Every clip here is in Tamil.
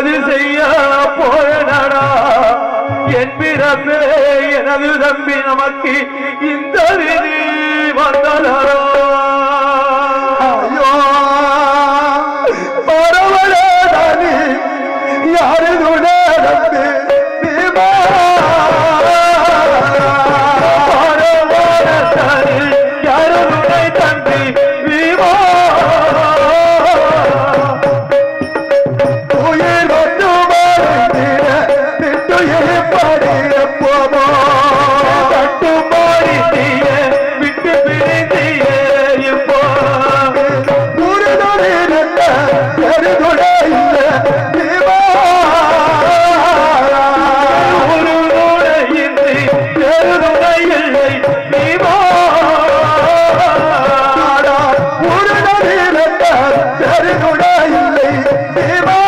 எனது செய்ய போயனடா என் பிறப்பே எனது தம்பி நமக்கு இந்த விதி வந்தனோ ஐயோ பரவலானி யாரு துணை தம்பி பீமா யாரு துணை தம்பி பீமா உயிர் வந்து விட்டு பாடிய போமோ தட்டு மாறி விட்டு பிரிந்திய இப்போ ஒரு துணை இல்லை பீமா ஒரு நூலையின்றி பெருதுணை இல்லை பீமா ஒரு நடிகை பெருதுணை இல்லை பீமா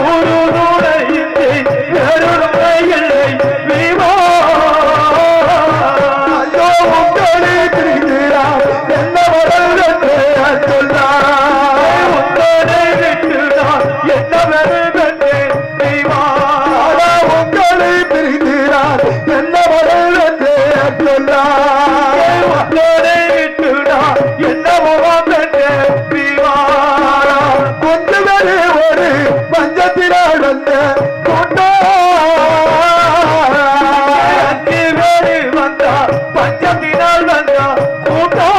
ஒரு நூலையின்றி பெருதுணை இல்லை பீமா ஐயோ உங்களை பிரிகிறார் என்ன வரல் என்று சொன்னார் உங்களை விட்டுதான் என்ன வருவென்று பீமா உங்களை பிரிகிறார் என்ன வரல் என்று சொன்னார் உங்களை விட்டுதான் என்ன வருவென்று பீமா கொஞ்சம் ஒரு பஞ்சத்தினால் வந்த அஞ்சு பேரு வந்தா பஞ்சத்தினால் வந்தா கூட்டம்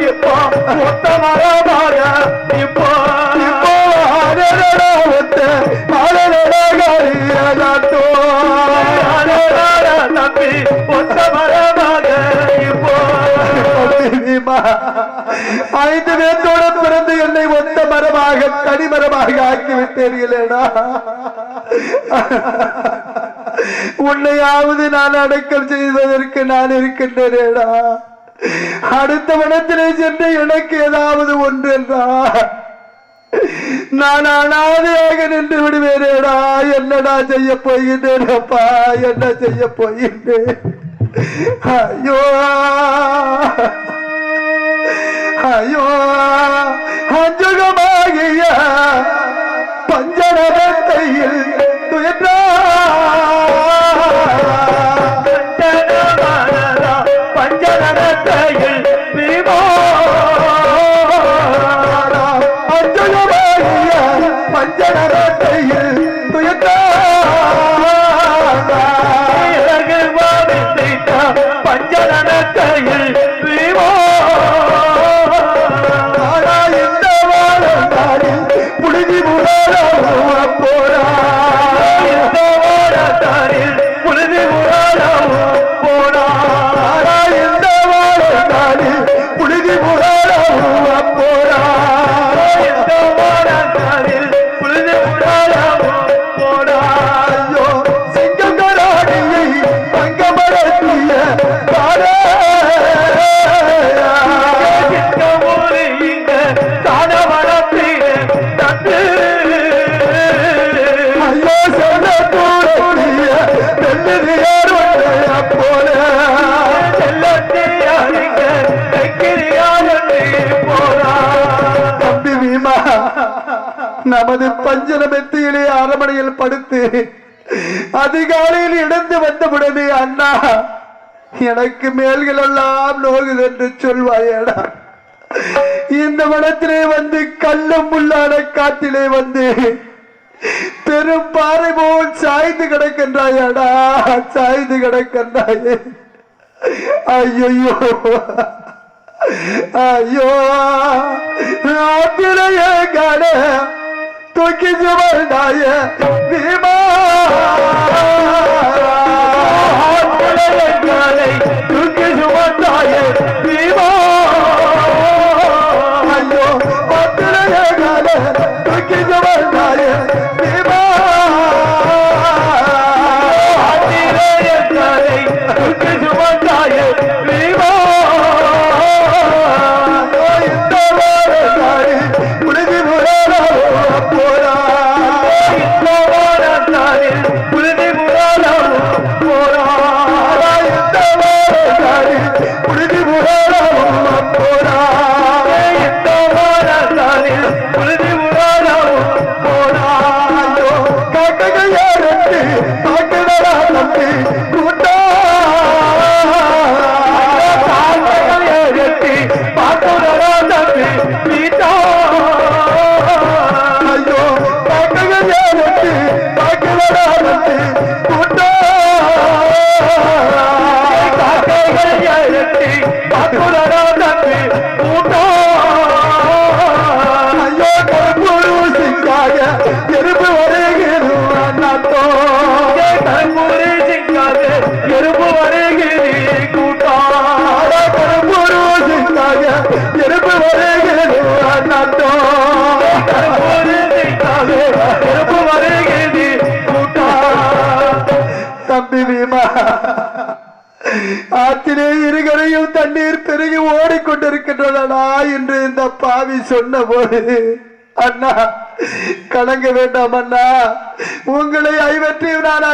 இப்போ மொத்த மரமாக இப்போ தம்பி மொத்த மரமாக இப்போ 5 பேர்த்தோட பிறந்து என்னை ஒத்த மரமாக கனிமரமாக ஆக்கிவிட்டீர்களேடா உன்னையாவது நான் அடக்கம் செய்வதற்கு நான் இருக்கின்றேடா அடுத்த வனத்திலே சென்று எனக்கு ஏதாவது ஒன்றென்றா நான் அனாதையாக நின்று விடுவேனேடா என்னடா செய்ய போகின்றேனப்பா என்ன செய்ய போகின்றேன் ஐயோ ஐயோ அஞ்சுகமாகிய பஞ்சநகத்தையில் துயற்றா பஞ்சநகத்தையில் பீமா அஞ்சுகமாகிய பஞ்சநகத்தையில் துயற்றா பஞ்சநகத்தையில் பீமா இந்த வாழந்தாரில் புழுதி போரா இந்த ஓடத்தாரில் புழுதி போனா இந்த வாழந்தாரில் புழுதி போரா இந்த ஓடத்தாரில் புழுதி போனா ஐயோ சிங்கங்கராடியை பங்கமரத்திய பாரே இங்க தான வளர்த்தீங்க தந்து ஐயோ சொன்ன தூரத்திய பெண்ணியார் போல செல்லத்தியாரிங்க தைக்கிறியாரி போனா தம்பி வீமா நமது பஞ்சனமெத்தியிலே அரமனையில் படுத்து அதிகாலையில் இடந்து வந்தவுடனே அண்ணா எனக்கு மேல்கள் எல்லாம் நோகுது என்று சொல்வாயடா இந்த வனத்திலே வந்து கல்லும் முள்ளான காட்டிலே வந்து பெரும் பாறை போல் சாய்ந்து கிடக்கின்றாயடா சாய்ந்து கிடக்கின்றாயே ஐயோ ஐயோ ஆத்திரைய கால தூக்கி சுமந்தாய பீமா காலை தூக்கி சுமந்தாய பீமா ஐயோ ஆத்திரைய கால தூக்கி சுமந்தாய பீமா காலை தூக்கி சுமந்தாய பீமா இந்த வாரத்தாரி புழுதி போரா இந்த ஓடத்தாரில் புழுதி தம்பி பீமா ஆத்திலே இருகரையும் தண்ணீர் பெருகி ஓடிக்கொண்டிருக்கின்றதா என்று இந்த பாவி சொன்ன போது அண்ணா கலங்க வேண்டாம் அண்ணா உங்களை ஐவற்றையும் நான்